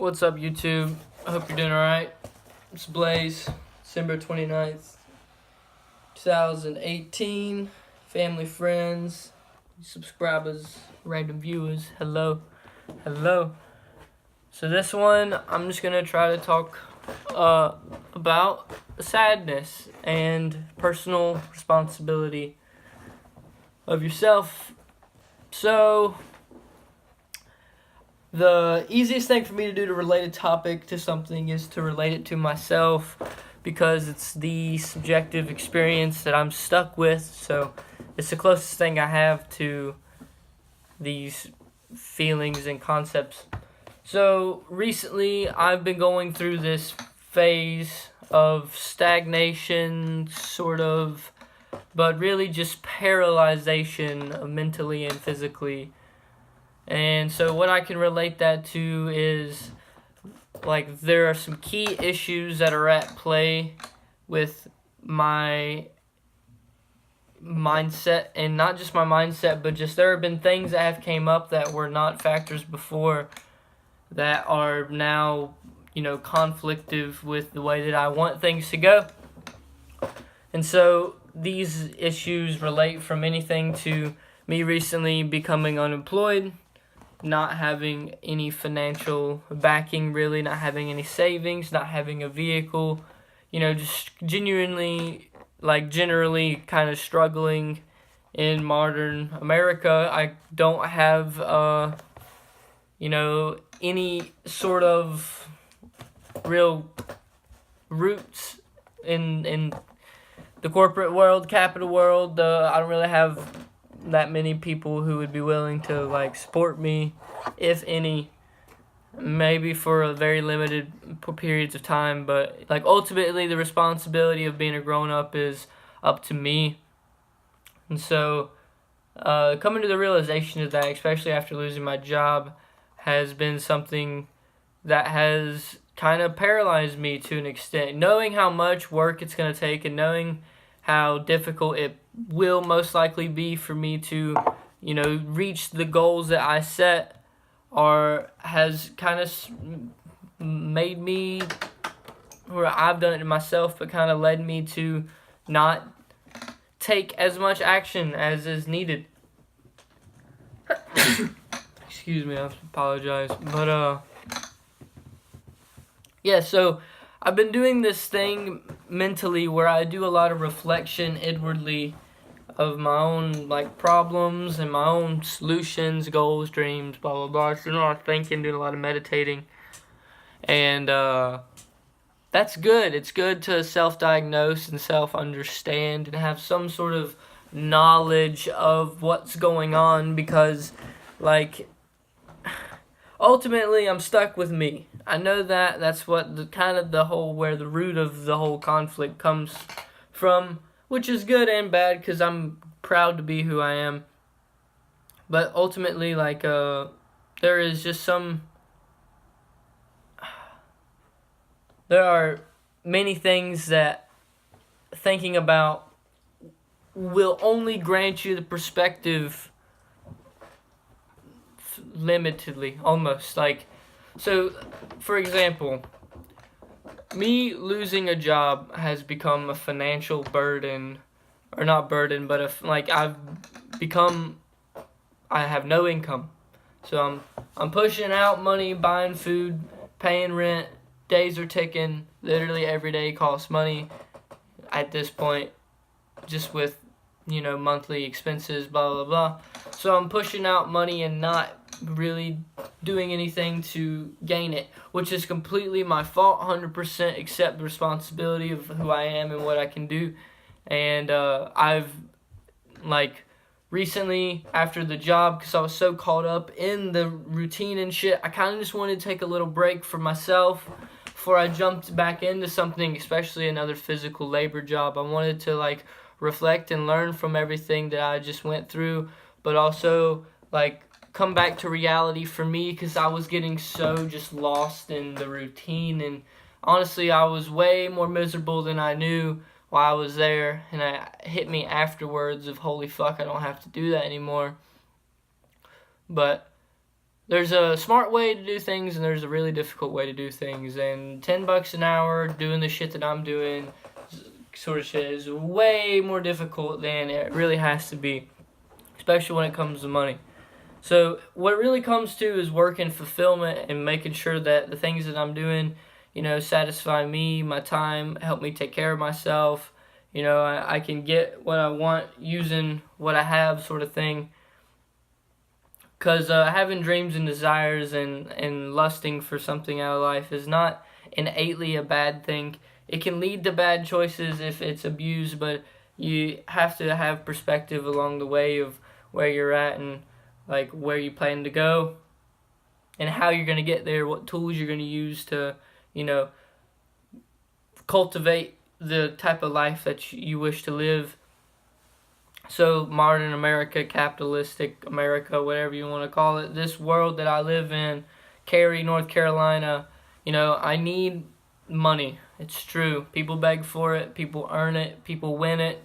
What's up, YouTube? I hope you're doing alright. It's Blaze, December 29th, 2018. Family, friends, subscribers, random viewers, hello. So this one, I'm just going to try to talk about sadness and personal responsibility of yourself. So the easiest thing for me to do to relate a topic to something is to relate it to myself, because it's the subjective experience that I'm stuck with. So it's the closest thing I have to these feelings and concepts. So recently I've been going through this phase of stagnation, sort of, but really just paralyzation mentally and physically. And so what I can relate that to is, like, there are some key issues that are at play with my mindset, and not just my mindset, but just there have been things that have came up that were not factors before that are now, conflictive with the way that I want things to go. And so these issues relate from anything to me recently becoming unemployed, not having any financial backing, really, not having any savings, not having a vehicle, just generally kind of struggling in modern America. I don't have, any sort of real roots in the corporate world, capital world. I don't really have that many people who would be willing to support me, if any, maybe for a very limited periods of time. But ultimately the responsibility of being a grown-up is up to me. And so coming to the realization of that, especially after losing my job, has been something that has kind of paralyzed me to an extent. Knowing how much work it's going to take, and knowing how difficult it will most likely be for me to, reach the goals that I set, has kind of made me, or I've done it to myself, but kind of led me to not take as much action as is needed. Excuse me, I apologize. But, yeah, so I've been doing this thing mentally where I do a lot of reflection inwardly of my own problems and my own solutions, goals, dreams, blah blah blah. So, a lot of thinking, doing a lot of meditating, and that's good. It's good to self-diagnose and self-understand and have some sort of knowledge of what's going on, because ultimately I'm stuck with me. I know that's what where the root of the whole conflict comes from, which is good and bad, because I'm proud to be who I am. But ultimately, there is just there are many things that thinking about will only grant you the perspective limitedly, almost. So, for example, me losing a job has become a financial burden, or not burden, but I have no income. So I'm pushing out money, buying food, paying rent. Days are ticking. Literally every day costs money at this point, just with monthly expenses, blah blah blah. So I'm pushing out money and not really doing anything to gain it, which is completely my fault. 100% accept the responsibility of who I am and what I can do. And I've recently, after the job, because I was so caught up in the routine and shit, I kind of just wanted to take a little break for myself before I jumped back into something, especially another physical labor job. I wanted to reflect and learn from everything that I just went through, but also come back to reality for me, because I was getting so just lost in the routine. And honestly, I was way more miserable than I knew while I was there, and it hit me afterwards of, holy fuck, I don't have to do that anymore. But there's a smart way to do things and there's a really difficult way to do things. And $10 an hour doing the shit that I'm doing, sort of shit, is way more difficult than it really has to be, especially when it comes to money. So what it really comes to is work and fulfillment and making sure that the things that I'm doing, satisfy me, my time, help me take care of myself. I can get what I want using what I have, sort of thing. Because having dreams and desires and lusting for something out of life is not innately a bad thing. It can lead to bad choices if it's abused, but you have to have perspective along the way of where you're at and like where you plan to go and how you're going to get there, what tools you're going to use to, cultivate the type of life that you wish to live. So modern America, capitalistic America, whatever you want to call it, this world that I live in, Cary, North Carolina, I need money. It's true. People beg for it, people earn it, people win it,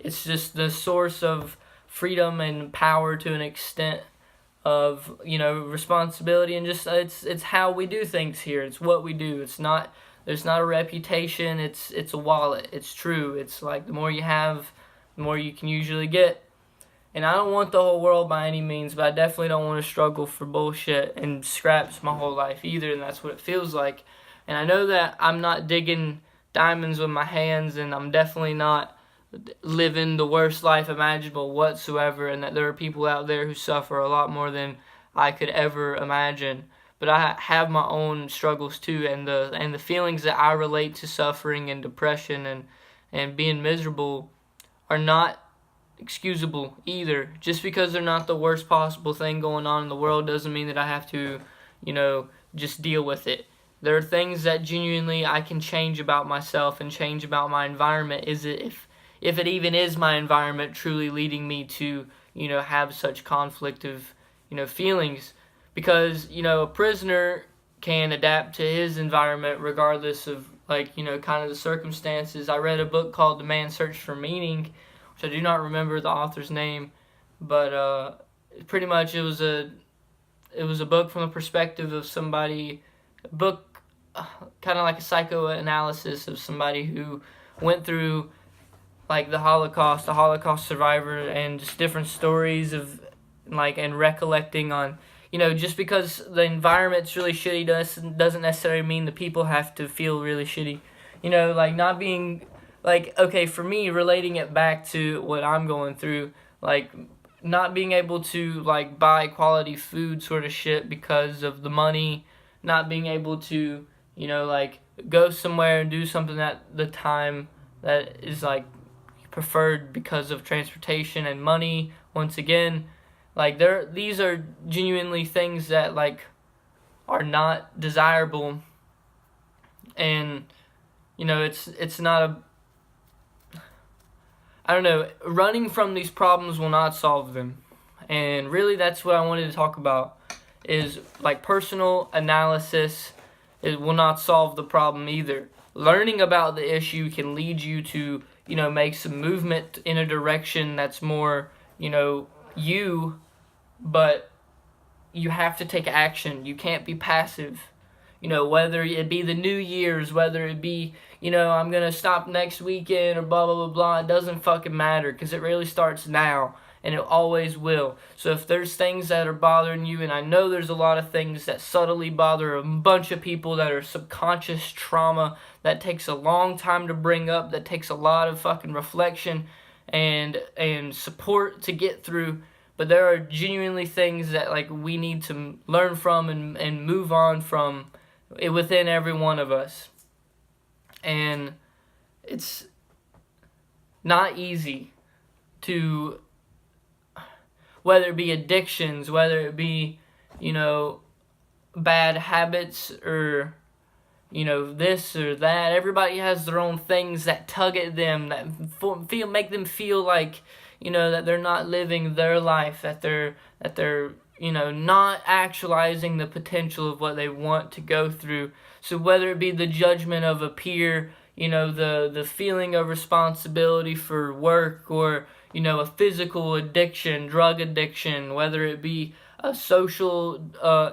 it's just the source of freedom and power to an extent of, responsibility, and just it's how we do things here. It's what we do. There's not a reputation, it's a wallet. It's true. It's like the more you have, the more you can usually get. And I don't want the whole world by any means, but I definitely don't want to struggle for bullshit and scraps my whole life either, and that's what it feels like. And I know that I'm not digging diamonds with my hands, and I'm definitely not living the worst life imaginable whatsoever, and that there are people out there who suffer a lot more than I could ever imagine. But I have my own struggles too, and the feelings that I relate to suffering and depression and being miserable are not excusable either. Just because they're not the worst possible thing going on in the world doesn't mean that I have to, just deal with it. There are things that genuinely I can change about myself and change about my environment. If it even is my environment truly leading me to, have such conflict of, feelings. Because, a prisoner can adapt to his environment regardless of, kind of the circumstances. I read a book called The Man's Search for Meaning, which I do not remember the author's name, but pretty much it was a book from the perspective of somebody, a book kind of like a psychoanalysis of somebody who went through like the Holocaust survivor, and just different stories of and recollecting on, just because the environment's really shitty doesn't necessarily mean the people have to feel really shitty. Not being okay, for me, relating it back to what I'm going through, not being able to buy quality food, sort of shit, because of the money, not being able to go somewhere and do something at the time that is preferred because of transportation and money. Once again, these are genuinely things that are not desirable, and it's not a, I don't know, running from these problems will not solve them. And really that's what I wanted to talk about, is personal analysis. It will not solve the problem either. Learning about the issue can lead you to, make some movement in a direction that's more, you, but you have to take action. You can't be passive. Whether it be the New Year's, whether it be, I'm going to stop next weekend or blah, blah, blah, blah. It doesn't fucking matter, because it really starts now, and it always will. So if there's things that are bothering you, and I know there's a lot of things that subtly bother a bunch of people that are subconscious trauma that takes a long time to bring up, that takes a lot of fucking reflection and support to get through. But there are genuinely things that we need to learn from and move on from within every one of us. And it's not easy to, whether it be addictions, whether it be, bad habits, or, this or that. Everybody has their own things that tug at them, that make them feel like, that they're not living their life, that they're not actualizing the potential of what they want to go through. So whether it be the judgment of a peer, the feeling of responsibility for work, or, a physical addiction, drug addiction, whether it be social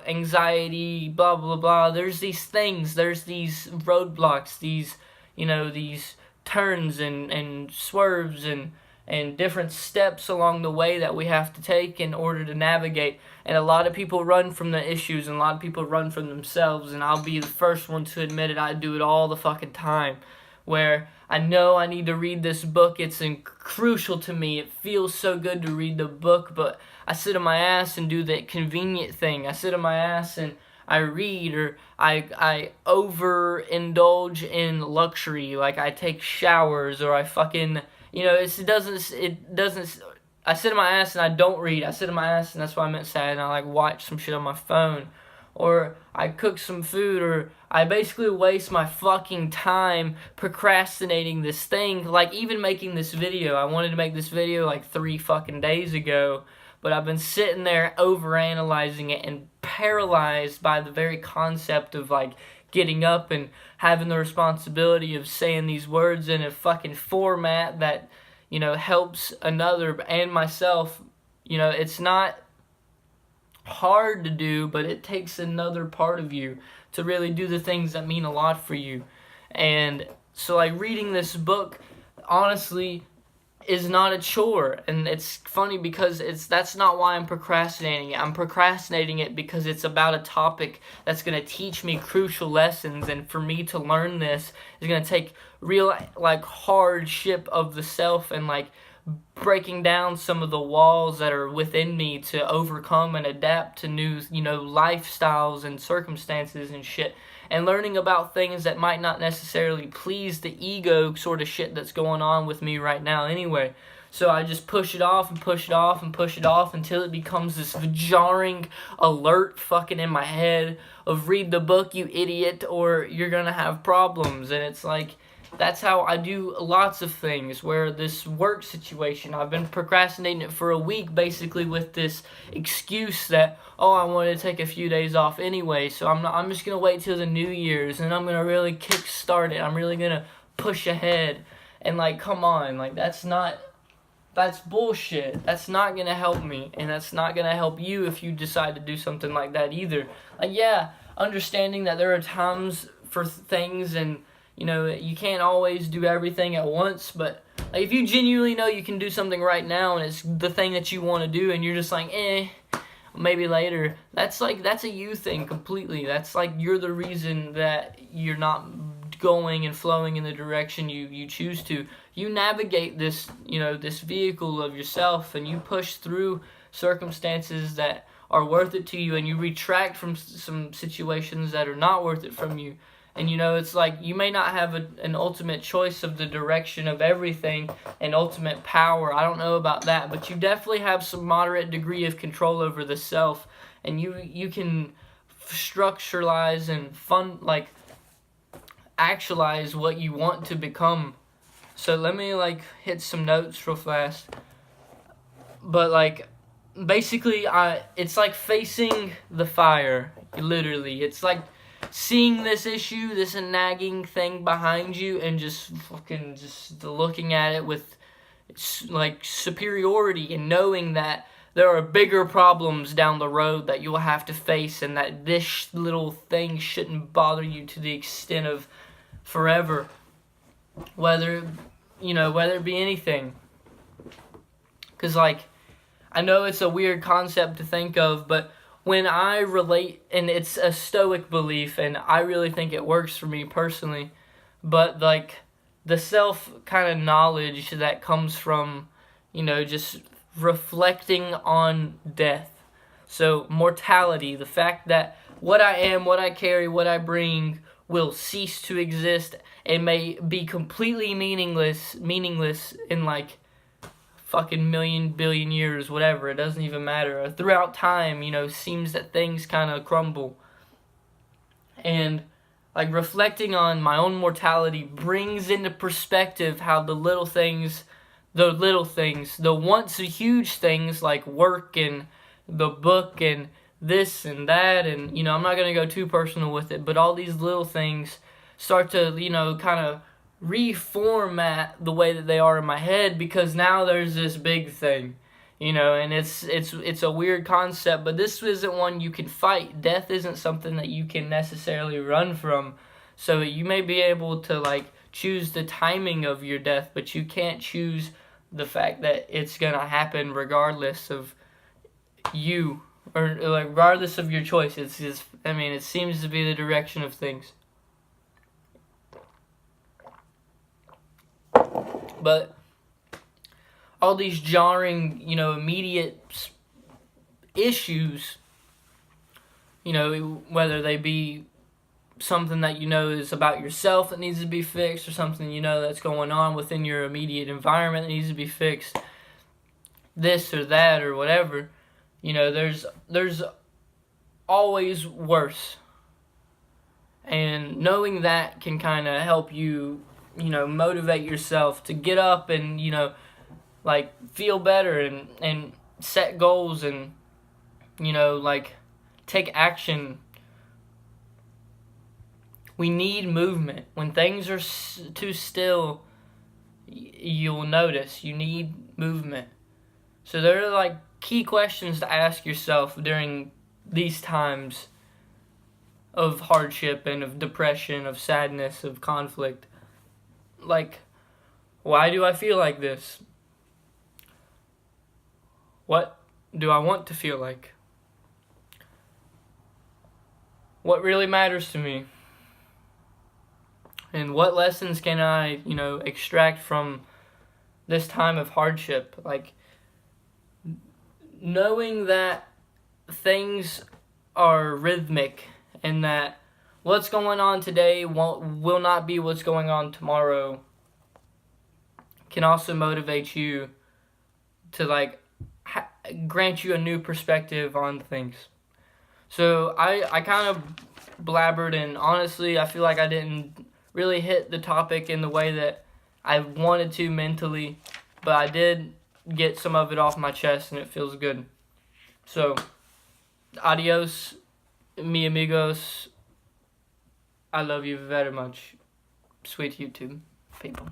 anxiety, blah blah blah. There's these things, there's these roadblocks, these these turns and swerves and different steps along the way that we have to take in order to navigate. And a lot of people run from the issues, and a lot of people run from themselves, and I'll be the first one to admit it. I do it all the fucking time, where I know I need to read this book. It's crucial to me. It feels so good to read the book, but I sit on my ass and do the convenient thing. I sit on my ass and I read, or I overindulge in luxury, like I take showers, or I fucking it doesn't. I sit on my ass and I don't read. I sit on my ass, and that's why I meant sad. And I like watch some shit on my phone, or I cook some food, or I basically waste my fucking time procrastinating this thing. Like even making this video. I wanted to make this video like 3 fucking days ago, but I've been sitting there overanalyzing it and paralyzed by the very concept of like getting up and having the responsibility of saying these words in a fucking format that helps another and myself. It's not hard to do, but it takes another part of you to really do the things that mean a lot for you. And so like reading this book honestly is not a chore, and it's funny because that's not why I'm procrastinating it. I'm procrastinating it because it's about a topic that's going to teach me crucial lessons, and for me to learn this is going to take real like hardship of the self, and like breaking down some of the walls that are within me to overcome and adapt to new lifestyles and circumstances and shit, and learning about things that might not necessarily please the ego sort of shit that's going on with me right now anyway. So I just push it off and push it off and push it off until it becomes this jarring alert fucking in my head of read the book, you idiot, or you're gonna have problems. And it's like, that's how I do lots of things. Where this work situation, I've been procrastinating it for a week, basically with this excuse that, oh, I wanted to take a few days off anyway, so I'm just gonna wait till the New Year's, and I'm gonna really kickstart it. I'm really gonna push ahead. And like, come on, like that's bullshit. That's not gonna help me, and that's not gonna help you if you decide to do something like that either. Like, yeah, understanding that there are times for things, and you can't always do everything at once, but like, if you genuinely know you can do something right now and it's the thing that you want to do, and you're just like, maybe later, that's a you thing completely. That's like, you're the reason that you're not going and flowing in the direction you choose to. You navigate this, this vehicle of yourself, and you push through circumstances that are worth it to you, and you retract from some situations that are not worth it from you. And it's like, you may not have an ultimate choice of the direction of everything and ultimate power. I don't know about that, but you definitely have some moderate degree of control over the self, and you can structuralize and actualize what you want to become. So let me hit some notes real fast. But basically, it's like facing the fire. Literally, it's like seeing this issue, this nagging thing behind you, and just looking at it with superiority, and knowing that there are bigger problems down the road that you'll have to face, and that this little thing shouldn't bother you to the extent of forever, whether it be anything. Because I know it's a weird concept to think of, but when I relate, and it's a stoic belief, and I really think it works for me personally, but the self kind of knowledge that comes from, just reflecting on death. So mortality, the fact that what I am, what I carry, what I bring will cease to exist and may be completely meaningless in fucking million, billion years, whatever, it doesn't even matter. Throughout time, seems that things kind of crumble. And reflecting on my own mortality brings into perspective how the once huge things like work and the book and this and that, and I'm not going to go too personal with it, but all these little things start to kind of reformat the way that they are in my head, because now there's this big thing, And it's a weird concept, but this isn't one you can fight. Death isn't something that you can necessarily run from. So you may be able to like choose the timing of your death, but you can't choose the fact that it's gonna happen regardless of you, or like regardless of your choice. It's just, it seems to be the direction of things. But all these jarring, immediate issues, whether they be something that is about yourself that needs to be fixed, or something that's going on within your immediate environment that needs to be fixed, this or that or whatever, there's always worse. And knowing that can kind of help you, motivate yourself to get up and, like feel better and set goals and, like take action. We need movement. When things are too still, you'll notice you need movement. So there are like key questions to ask yourself during these times of hardship and of depression, of sadness, of conflict. Like, why do I feel like this? What do I want to feel like? What really matters to me? And what lessons can I, extract from this time of hardship? Like, knowing that things are rhythmic and that what's going on today will not be what's going on tomorrow can also motivate you to, like, grant you a new perspective on things. So I kind of blabbered, and honestly, I feel like I didn't really hit the topic in the way that I wanted to mentally, but I did get some of it off my chest, and it feels good. So, adios, mi amigos. I love you very much. Sweet YouTube people.